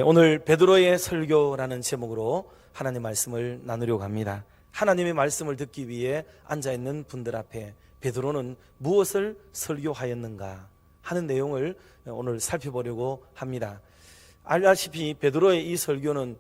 오늘 베드로의 설교라는 제목으로 하나님의 말씀을 나누려고 합니다. 하나님의 말씀을 듣기 위해 앉아있는 분들 앞에 베드로는 무엇을 설교하였는가 하는 내용을 오늘 살펴보려고 합니다. 알다시피 베드로의 이 설교는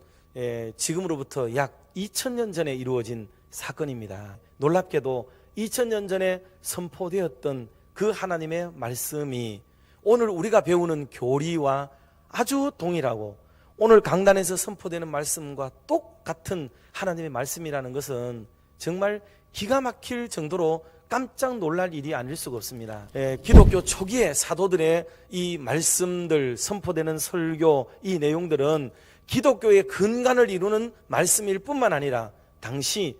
지금으로부터 약 2000년 전에 이루어진 사건입니다. 놀랍게도 2000년 전에 선포되었던 그 하나님의 말씀이 오늘 우리가 배우는 교리와 아주 동일하고 오늘 강단에서 선포되는 말씀과 똑같은 하나님의 말씀이라는 것은 정말 기가 막힐 정도로 깜짝 놀랄 일이 아닐 수가 없습니다. 기독교 초기의 사도들의 이 말씀들, 선포되는 설교, 이 내용들은 기독교의 근간을 이루는 말씀일 뿐만 아니라 당시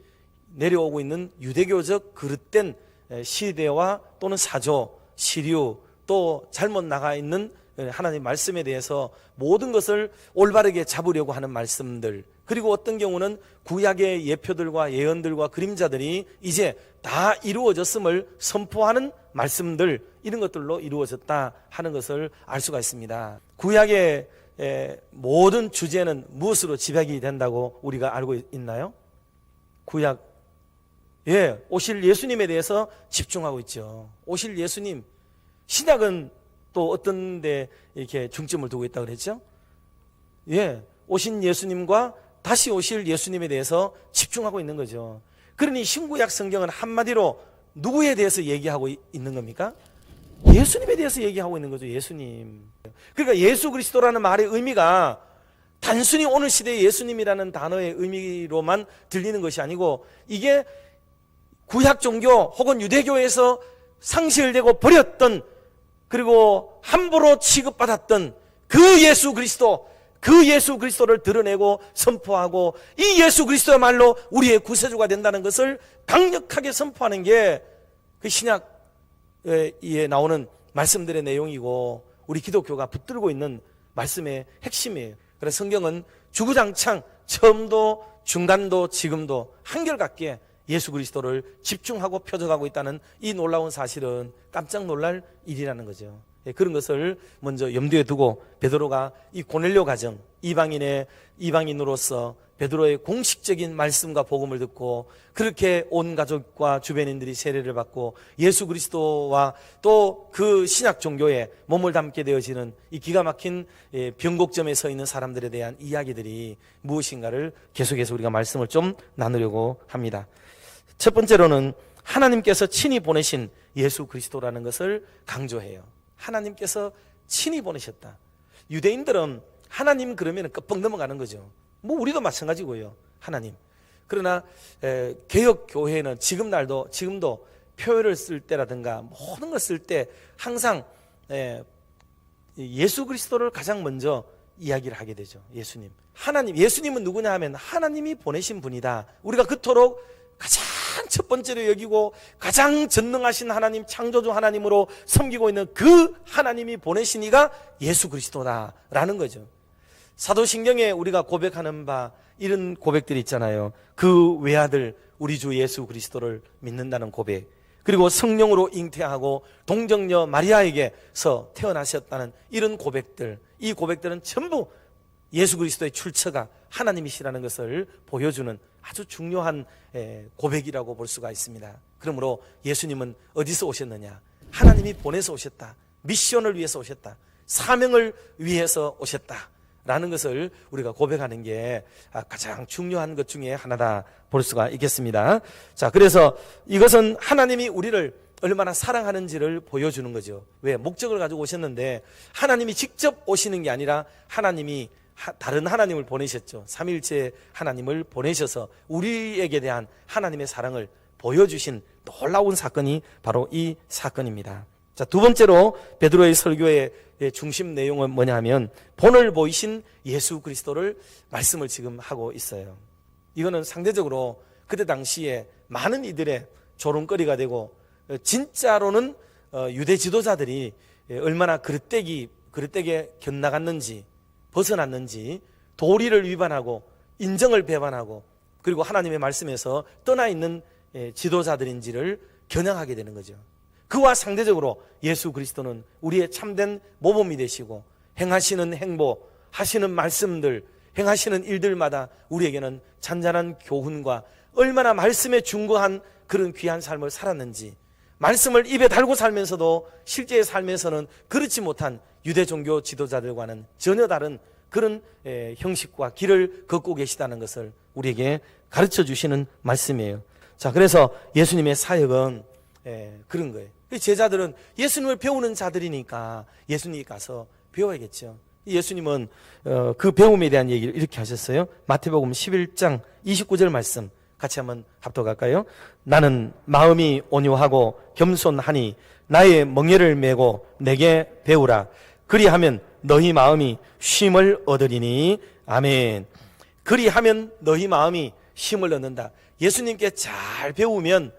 내려오고 있는 유대교적 그릇된 시대와 또는 사조, 시류, 또 잘못 나가 있는 하나님 말씀에 대해서 모든 것을 올바르게 잡으려고 하는 말씀들, 그리고 어떤 경우는 구약의 예표들과 예언들과 그림자들이 이제 다 이루어졌음을 선포하는 말씀들, 이런 것들로 이루어졌다 하는 것을 알 수가 있습니다. 구약의 모든 주제는 무엇으로 집약이 된다고 우리가 알고 있나요? 구약, 오실 예수님에 대해서 집중하고 있죠. 오실 예수님. 신약은 또 어떤 데 이렇게 중점을 두고 있다고 그랬죠? 오신 예수님과 다시 오실 예수님에 대해서 집중하고 있는 거죠. 그러니 신구약 성경은 한마디로 누구에 대해서 얘기하고 있는 겁니까? 예수님에 대해서 얘기하고 있는 거죠. 예수님. 그러니까 예수 그리스도라는 말의 의미가 단순히 오늘 시대의 예수님이라는 단어의 의미로만 들리는 것이 아니고, 이게 구약 종교 혹은 유대교에서 상실되고 버렸던, 그리고 함부로 취급받았던 그 예수 그리스도를 드러내고 선포하고, 이 예수 그리스도야말로 우리의 구세주가 된다는 것을 강력하게 선포하는 게 그 신약에 나오는 말씀들의 내용이고, 우리 기독교가 붙들고 있는 말씀의 핵심이에요. 그래서 성경은 주구장창 처음도 중간도 지금도 한결같게 예수 그리스도를 집중하고 표적하고 있다는 이 놀라운 사실은 깜짝 놀랄 일이라는 거죠. 그런 것을 먼저 염두에 두고 베드로가 이 고넬료 가정, 이방인으로서 베드로의 공식적인 말씀과 복음을 듣고, 그렇게 온 가족과 주변인들이 세례를 받고 예수 그리스도와 또 그 신약 종교에 몸을 담게 되어지는 이 기가 막힌 변곡점에 서 있는 사람들에 대한 이야기들이 무엇인가를 계속해서 우리가 말씀을 좀 나누려고 합니다. 첫 번째로는 하나님께서 친히 보내신 예수 그리스도라는 것을 강조해요. 하나님께서 친히 보내셨다. 유대인들은 하나님 그러면 끄뻑 넘어가는 거죠. 우리도 마찬가지고요. 하나님. 그러나 개혁교회는 지금도 표현을 쓸 때라든가 모든 걸 쓸 때 항상 예수 그리스도를 가장 먼저 이야기를 하게 되죠. 예수님. 하나님, 예수님은 누구냐 하면 하나님이 보내신 분이다. 우리가 그토록 가장 첫 번째로 여기고 가장 전능하신 하나님, 창조주 하나님으로 섬기고 있는 그 하나님이 보내신 이가 예수 그리스도다라는 거죠. 사도신경에 우리가 고백하는 바 이런 고백들이 있잖아요. 그 외아들 우리 주 예수 그리스도를 믿는다는 고백, 그리고 성령으로 잉태하고 동정녀 마리아에게서 태어나셨다는 이런 고백들, 이 고백들은 전부 예수 그리스도의 출처가 하나님이시라는 것을 보여주는 아주 중요한 고백이라고 볼 수가 있습니다. 그러므로 예수님은 어디서 오셨느냐? 하나님이 보내서 오셨다. 미션을 위해서 오셨다. 사명을 위해서 오셨다 라는 것을 우리가 고백하는 게 가장 중요한 것 중에 하나다 볼 수가 있겠습니다. 자, 그래서 이것은 하나님이 우리를 얼마나 사랑하는지를 보여주는 거죠. 왜? 목적을 가지고 오셨는데 하나님이 직접 오시는 게 아니라 하나님이 다른 하나님을 보내셨죠. 삼일체 하나님을 보내셔서 우리에게 대한 하나님의 사랑을 보여주신 놀라운 사건이 바로 이 사건입니다. 자, 두 번째로 베드로의 설교의 중심 내용은 뭐냐 하면 본을 보이신 예수 그리스도를 말씀을 지금 하고 있어요. 이거는 상대적으로 그때 당시에 많은 이들의 조롱거리가 되고, 진짜로는 유대 지도자들이 얼마나 그릇되게 견나갔는지, 벗어났는지, 도리를 위반하고 인정을 배반하고 그리고 하나님의 말씀에서 떠나 있는 지도자들인지를 겨냥하게 되는 거죠. 그와 상대적으로 예수 그리스도는 우리의 참된 모범이 되시고 행하시는 행보, 하시는 말씀들, 행하시는 일들마다 우리에게는 잔잔한 교훈과 얼마나 말씀에 중거한 그런 귀한 삶을 살았는지, 말씀을 입에 달고 살면서도 실제의 삶에서는 그렇지 못한 유대 종교 지도자들과는 전혀 다른 그런 형식과 길을 걷고 계시다는 것을 우리에게 가르쳐 주시는 말씀이에요. 자, 그래서 예수님의 사역은 그런 거예요. 제자들은 예수님을 배우는 자들이니까 예수님이 가서 배워야겠죠. 예수님은 그 배움에 대한 얘기를 이렇게 하셨어요. 마태복음 11장 29절 말씀 같이 한번 합독할까요? 나는 마음이 온유하고 겸손하니 나의 멍에를 메고 내게 배우라. 그리하면 너희 마음이 쉼을 얻으리니. 아멘. 그리하면 너희 마음이 쉼을 얻는다. 예수님께 잘 배우면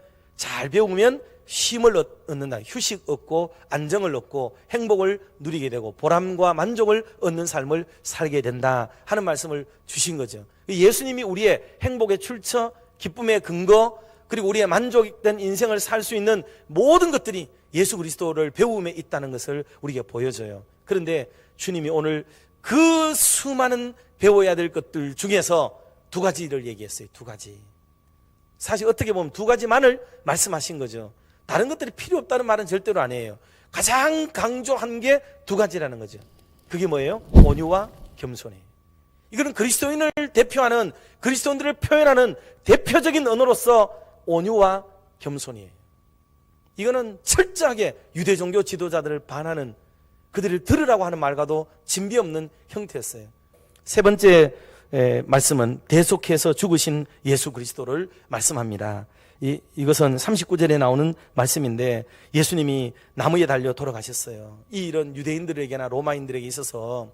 쉼을 얻는다. 휴식 얻고 안정을 얻고 행복을 누리게 되고 보람과 만족을 얻는 삶을 살게 된다 하는 말씀을 주신 거죠. 예수님이 우리의 행복의 출처, 기쁨의 근거, 그리고 우리의 만족된 인생을 살 수 있는 모든 것들이 예수 그리스도를 배움에 있다는 것을 우리에게 보여줘요. 그런데 주님이 오늘 그 수많은 배워야 될 것들 중에서 두 가지를 얘기했어요. 두 가지. 사실 어떻게 보면 두 가지만을 말씀하신 거죠. 다른 것들이 필요 없다는 말은 절대로 아니에요. 가장 강조한 게 두 가지라는 거죠. 그게 뭐예요? 온유와 겸손이에요. 이거는 그리스도인을 대표하는, 그리스도인들을 표현하는 대표적인 언어로서 온유와 겸손이에요. 이거는 철저하게 유대 종교 지도자들을 반하는, 그들을 들으라고 하는 말과도 진비 없는 형태였어요. 세 번째 말씀은 대속해서 죽으신 예수 그리스도를 말씀합니다. 이것은 39절에 나오는 말씀인데 예수님이 나무에 달려 돌아가셨어요. 이 일은 유대인들에게나 로마인들에게 있어서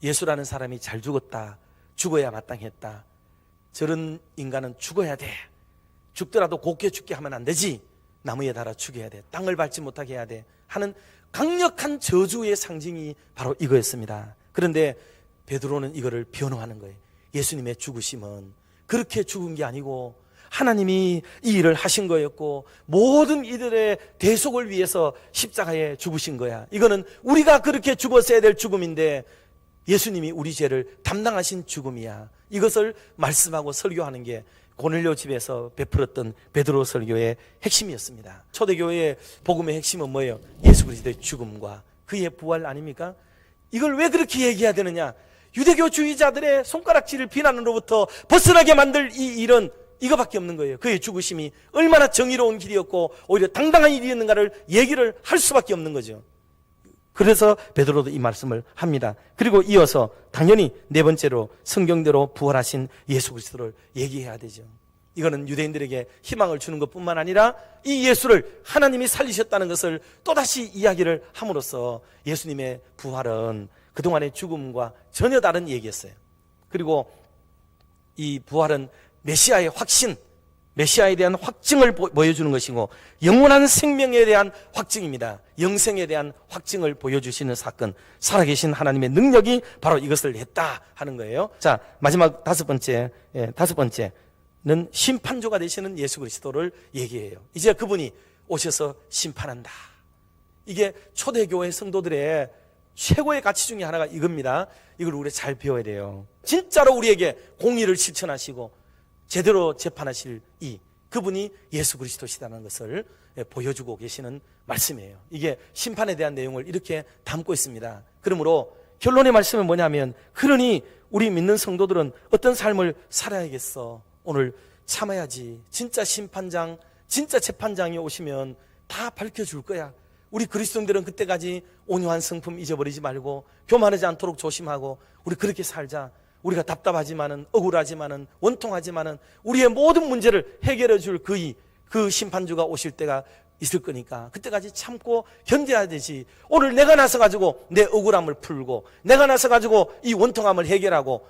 예수라는 사람이 잘 죽었다, 죽어야 마땅했다, 저런 인간은 죽어야 돼, 죽더라도 곱게 죽게 하면 안 되지, 나무에 달아 죽여야 돼, 땅을 밟지 못하게 해야 돼 하는 강력한 저주의 상징이 바로 이거였습니다. 그런데 베드로는 이거를 변호하는 거예요. 예수님의 죽으심은 그렇게 죽은 게 아니고 하나님이 이 일을 하신 거였고 모든 이들의 대속을 위해서 십자가에 죽으신 거야. 이거는 우리가 그렇게 죽었어야 될 죽음인데 예수님이 우리 죄를 담당하신 죽음이야. 이것을 말씀하고 설교하는 게 고넬료 집에서 베풀었던 베드로 설교의 핵심이었습니다. 초대교회의 복음의 핵심은 뭐예요? 예수 그리스도의 죽음과 그의 부활 아닙니까? 이걸 왜 그렇게 얘기해야 되느냐? 유대교주의자들의 손가락질을 비난으로부터 벗어나게 만들 이 일은 이거밖에 없는 거예요. 그의 죽으심이 얼마나 정의로운 길이었고 오히려 당당한 일이었는가를 얘기를 할 수밖에 없는 거죠. 그래서 베드로도 이 말씀을 합니다. 그리고 이어서 당연히 네 번째로 성경대로 부활하신 예수 그리스도를 얘기해야 되죠. 이거는 유대인들에게 희망을 주는 것뿐만 아니라 이 예수를 하나님이 살리셨다는 것을 또다시 이야기를 함으로써 예수님의 부활은 그동안의 죽음과 전혀 다른 얘기였어요. 그리고 이 부활은 메시아의 확신, 메시아에 대한 확증을 보여주는 것이고 영원한 생명에 대한 확증입니다. 영생에 대한 확증을 보여주시는 사건, 살아계신 하나님의 능력이 바로 이것을 했다 하는 거예요. 자, 마지막 다섯 번째는 심판조가 되시는 예수 그리스도를 얘기해요. 이제 그분이 오셔서 심판한다. 이게 초대교회 성도들의 최고의 가치 중에 하나가 이겁니다. 이걸 우리가 잘 배워야 돼요. 진짜로 우리에게 공의를 실천하시고 제대로 재판하실 그분이 예수 그리스도시다는 것을 보여주고 계시는 말씀이에요. 이게 심판에 대한 내용을 이렇게 담고 있습니다. 그러므로 결론의 말씀은 뭐냐면, 그러니 우리 믿는 성도들은 어떤 삶을 살아야겠어? 오늘 참아야지. 진짜 심판장, 진짜 재판장이 오시면 다 밝혀줄 거야. 우리 그리스도인들은 그때까지 온유한 성품 잊어버리지 말고 교만하지 않도록 조심하고 우리 그렇게 살자. 우리가 답답하지만은, 억울하지만은, 원통하지만은 우리의 모든 문제를 해결해 줄 그 심판주가 오실 때가 있을 거니까 그때까지 참고 견뎌야 되지. 오늘 내가 나서가지고 내 억울함을 풀고 내가 나서가지고 이 원통함을 해결하고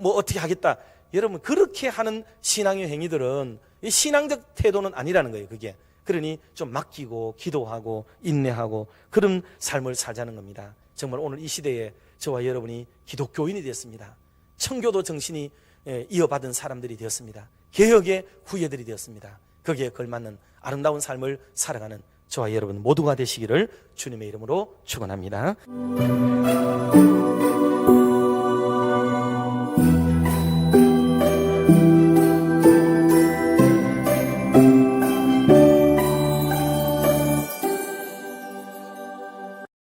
어떻게 하겠다. 여러분, 그렇게 하는 신앙의 행위들은 신앙적 태도는 아니라는 거예요. 그게. 그러니 좀 맡기고 기도하고 인내하고 그런 삶을 살자는 겁니다. 정말 오늘 이 시대에 저와 여러분이 기독교인이 되었습니다. 청교도 정신이 이어받은 사람들이 되었습니다. 개혁의 후예들이 되었습니다. 거기에 걸맞는 아름다운 삶을 살아가는 저와 여러분 모두가 되시기를 주님의 이름으로 축원합니다.